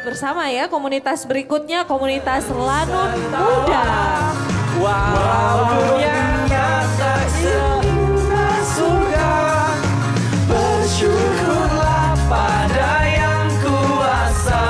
sambut bersama ya komunitas berikutnya, komunitas Lanun Muda. Walau dunia tak sempurna surga, bersyukurlah pada yang kuasa.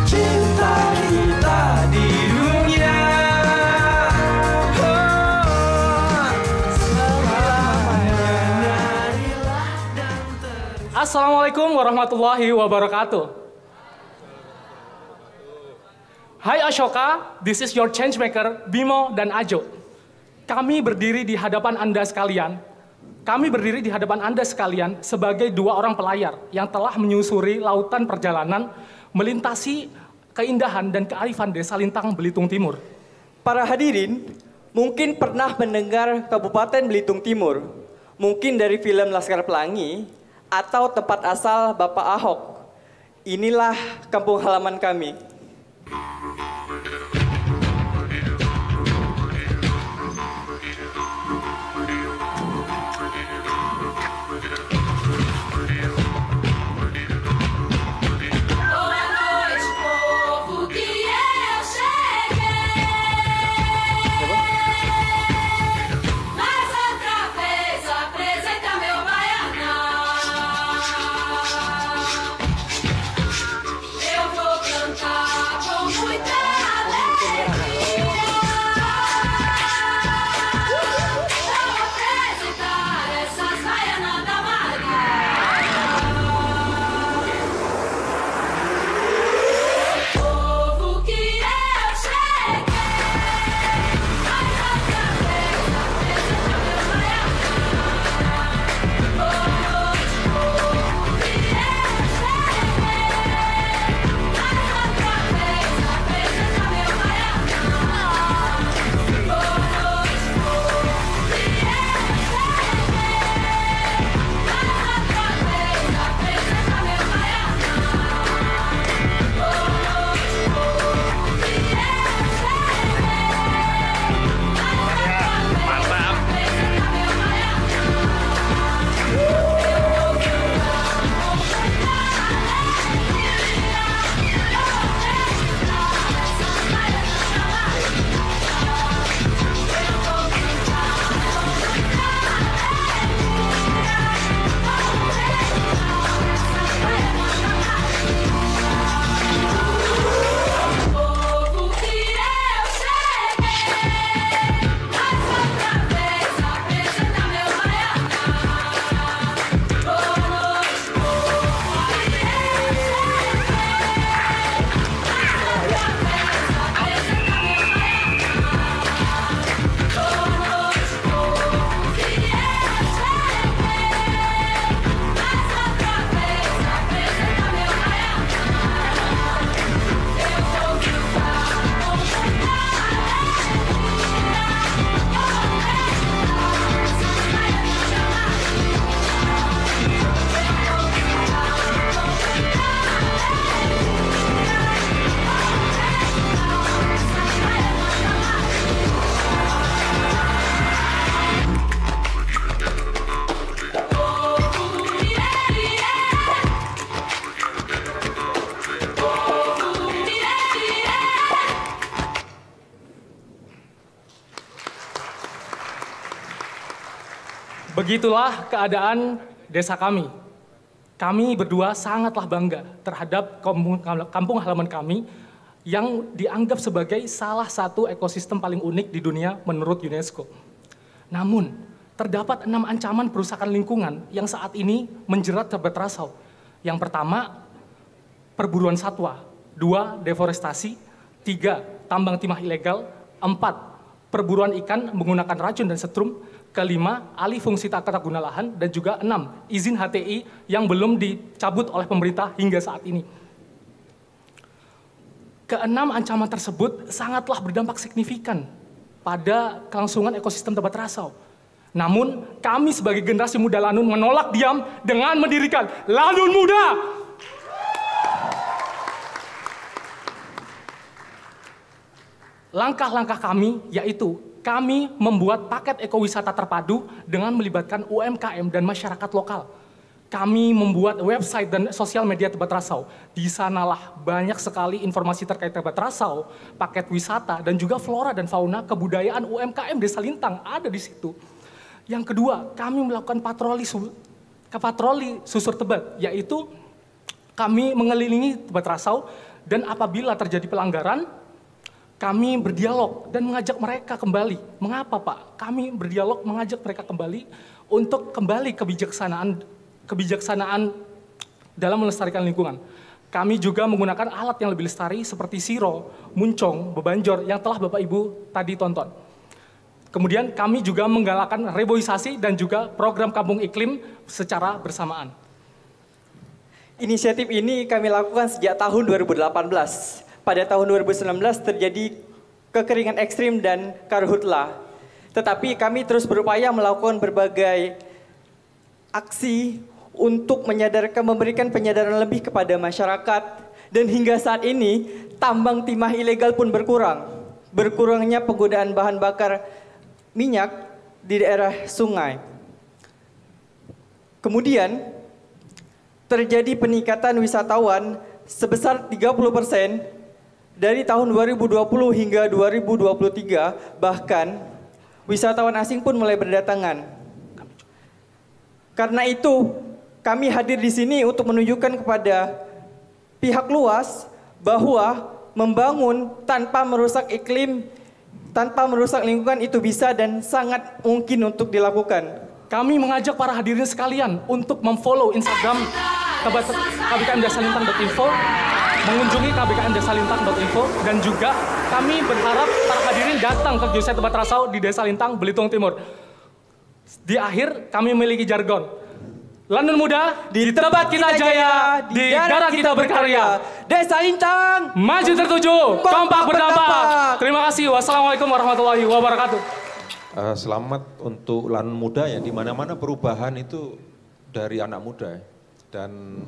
Cinta kita di dunia selamanya. Assalamualaikum warahmatullahi wabarakatuh. Hai Ashoka, this is your changemaker, Bimo dan Ajo. Kami berdiri di hadapan Anda sekalian sebagai dua orang pelayar yang telah menyusuri lautan perjalanan, melintasi keindahan dan kearifan Desa Lintang, Belitung Timur. Para hadirin mungkin pernah mendengar Kabupaten Belitung Timur, mungkin dari film Laskar Pelangi atau tempat asal Bapak Ahok. Inilah kampung halaman kami. Begitulah keadaan desa kami. Kami berdua sangatlah bangga terhadap kampung halaman kami yang dianggap sebagai salah satu ekosistem paling unik di dunia menurut UNESCO. Namun, terdapat 6 ancaman perusakan lingkungan yang saat ini menjerat Tebet Rasau. Yang pertama, perburuan satwa. 2, deforestasi. 3, tambang timah ilegal. 4, perburuan ikan menggunakan racun dan setrum. Kelima, alih fungsi tata guna lahan. Dan juga 6, izin HTI yang belum dicabut oleh pemerintah hingga saat ini. Keenam ancaman tersebut sangatlah berdampak signifikan pada kelangsungan ekosistem Tebet Rasau. Namun, kami sebagai generasi muda Lanun menolak diam dengan mendirikan Lanun Muda. Langkah-langkah kami yaitu kami membuat paket ekowisata terpadu dengan melibatkan UMKM dan masyarakat lokal. kami membuat website dan sosial media Tebet Rasau. Di sanalah banyak sekali informasi terkait Tebet Rasau, paket wisata, dan juga flora dan fauna kebudayaan UMKM Desa Lintang ada di situ. Yang kedua, kami melakukan patroli susur Tebet, yaitu kami mengelilingi Tebet Rasau, dan apabila terjadi pelanggaran, kami berdialog dan mengajak mereka kembali. Mengapa Pak? Kami berdialog mengajak mereka kembali untuk kembali kebijaksanaan dalam melestarikan lingkungan. Kami juga menggunakan alat yang lebih lestari seperti siro, muncong, bebanjor yang telah Bapak Ibu tadi tonton. Kemudian kami juga menggalakkan reboisasi dan juga program kampung iklim secara bersamaan. Inisiatif ini kami lakukan sejak tahun 2018. Pada tahun 2019 terjadi kekeringan ekstrim dan karhutlah. Tetapi kami terus berupaya melakukan berbagai aksi untuk memberikan penyadaran lebih kepada masyarakat, dan hingga saat ini tambang timah ilegal pun berkurang. Berkurangnya penggunaan bahan bakar minyak di daerah sungai. Kemudian terjadi peningkatan wisatawan sebesar 30% dari tahun 2020 hingga 2023, bahkan wisatawan asing pun mulai berdatangan. Karena itu, kami hadir di sini untuk menunjukkan kepada pihak luas bahwa membangun tanpa merusak iklim, tanpa merusak lingkungan itu bisa dan sangat mungkin untuk dilakukan. Kami mengajak para hadirin sekalian untuk memfollow Instagram kbkmdesalintang.info, mengunjungi kbkmdesalintang.info, dan juga kami berharap para hadirin datang ke Geoset Tebet Rasau di Desa Lintang, Belitung Timur. Di akhir kami memiliki jargon, London Muda, di tempat kita jaya, di daerah kita berkarya. Desa Lintang, maju tertuju, kompak berdampak. Terima kasih. Wassalamualaikum warahmatullahi wabarakatuh. Selamat untuk London Muda ya, di mana-mana perubahan itu dari anak muda. Dan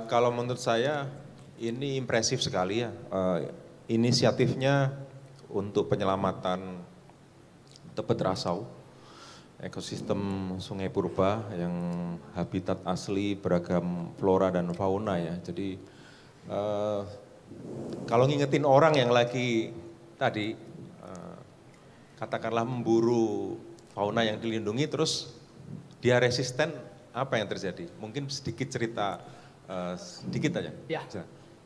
kalau menurut saya ini impresif sekali ya, inisiatifnya untuk penyelamatan Tebet Rasau, ekosistem Sungai Purba yang habitat asli beragam flora dan fauna ya. Jadi kalau ngingetin orang yang lagi tadi katakanlah memburu fauna yang dilindungi terus dia resisten, apa yang terjadi? Mungkin sedikit cerita, sedikit aja. Ya,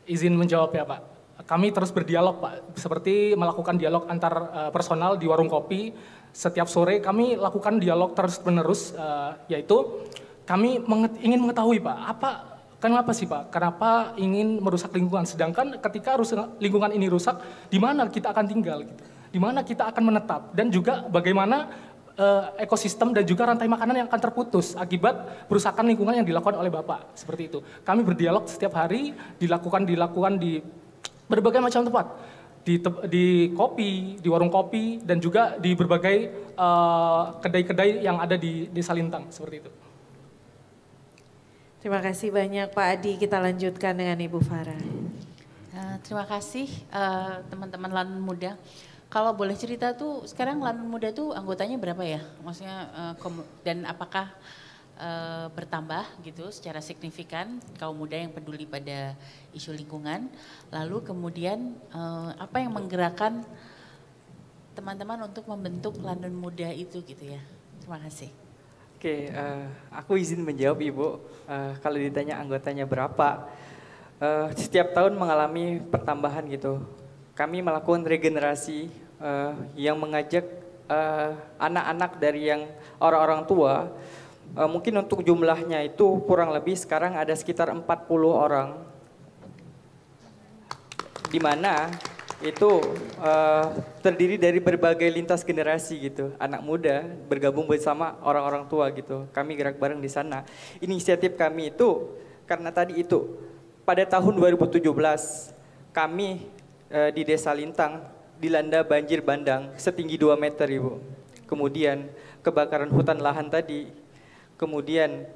izin menjawab ya Pak. Kami terus berdialog Pak, seperti melakukan dialog antar personal di warung kopi. Setiap sore kami lakukan dialog terus-menerus, yaitu kami ingin mengetahui Pak, kenapa sih Pak, kenapa ingin merusak lingkungan, sedangkan ketika lingkungan ini rusak, di mana kita akan tinggal, gitu. Di mana kita akan menetap, dan juga bagaimana ekosistem dan juga rantai makanan yang akan terputus akibat perusakan lingkungan yang dilakukan oleh Bapak, seperti itu. Kami berdialog setiap hari, dilakukan di berbagai macam tempat, di kopi, di warung kopi, dan juga di berbagai kedai-kedai yang ada di Desa Lintang, seperti itu. Terima kasih banyak Pak Adi, kita lanjutkan dengan Ibu Farah. Terima kasih teman-teman London Muda. Kalau boleh cerita tuh sekarang London Muda tuh anggotanya berapa ya? Maksudnya dan apakah bertambah gitu secara signifikan kaum muda yang peduli pada isu lingkungan? Lalu kemudian apa yang menggerakkan teman-teman untuk membentuk London Muda itu gitu ya? Terima kasih. Oke, aku izin menjawab Ibu. Kalau ditanya anggotanya berapa, setiap tahun mengalami pertambahan gitu. Kami melakukan regenerasi yang mengajak anak-anak dari yang orang-orang tua. Mungkin untuk jumlahnya itu kurang lebih sekarang ada sekitar 40 orang. Di mana itu terdiri dari berbagai lintas generasi gitu. Anak muda bergabung bersama orang-orang tua gitu. Kami gerak bareng di sana. Inisiatif kami itu karena tadi itu pada tahun 2017 kami di Desa Lintang dilanda banjir bandang setinggi 2 meter Ibu. Kemudian kebakaran hutan lahan tadi. Kemudian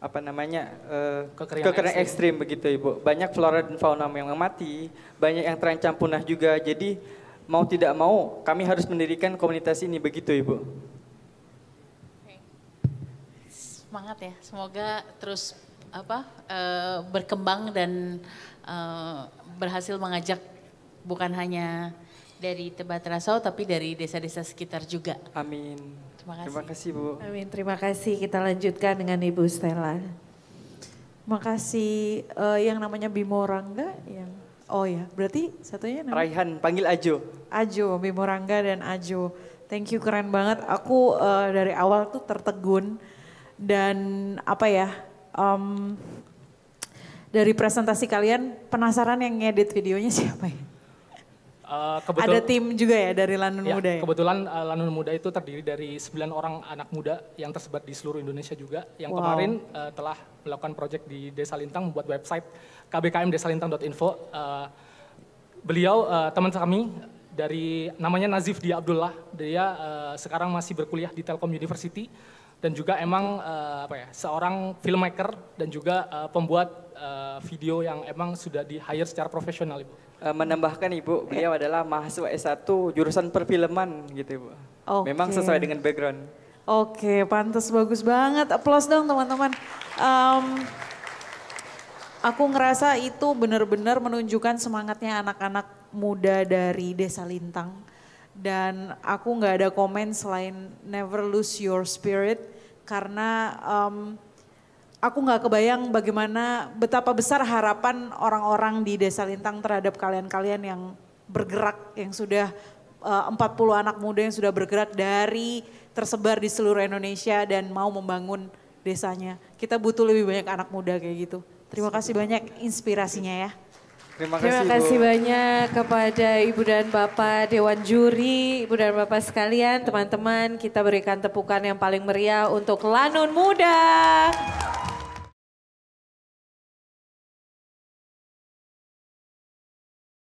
kekeringan ekstrim begitu Ibu. Banyak flora dan fauna yang mati, banyak yang terancam punah juga. Jadi mau tidak mau kami harus mendirikan komunitas ini begitu Ibu. Semangat ya, semoga terus berkembang dan berhasil mengajak bukan hanya dari Tebet Rasau tapi dari desa-desa sekitar juga. Amin. Terima kasih. Bu. Amin, terima kasih. Kita lanjutkan dengan Ibu Stella. Makasih yang namanya Bimo Rangga yang oh ya, berarti satunya namanya Raihan, panggil Ajo. Ajo, Bimo Rangga dan Ajo. Thank you, keren banget. Aku dari awal tuh tertegun dan dari presentasi kalian penasaran yang ngedit videonya siapa ya? Ada tim juga ya dari Lanun Ya, Muda ya? kebetulan Lanun Muda itu terdiri dari 9 orang anak muda yang tersebar di seluruh Indonesia juga. Yang kemarin telah melakukan proyek di Desa Lintang, membuat website kbkmdesalintang.info. Beliau teman kami dari namanya Nazif Dia Abdullah. Dia sekarang masih berkuliah di Telkom University dan juga emang seorang filmmaker dan juga pembuat video yang emang sudah di-hire secara profesional, Ibu. Menambahkan Ibu, beliau adalah mahasiswa S1 jurusan perfilman gitu Ibu. Memang sesuai dengan background. Oke, pantas, bagus banget. Applause dong teman-teman. Aku ngerasa itu benar-benar menunjukkan semangatnya anak-anak muda dari Desa Lintang. Dan aku nggak ada komen selain never lose your spirit. Karena aku nggak kebayang betapa besar harapan orang-orang di Desa Lintang terhadap kalian-kalian yang bergerak, yang sudah 40 anak muda yang sudah bergerak dari tersebar di seluruh Indonesia dan mau membangun desanya. Kita butuh lebih banyak anak muda kayak gitu. Terima kasih banyak inspirasinya ya. Terima kasih banyak kepada Ibu dan Bapak Dewan Juri, Ibu dan Bapak sekalian, teman-teman kita berikan tepukan yang paling meriah untuk Lanun Muda.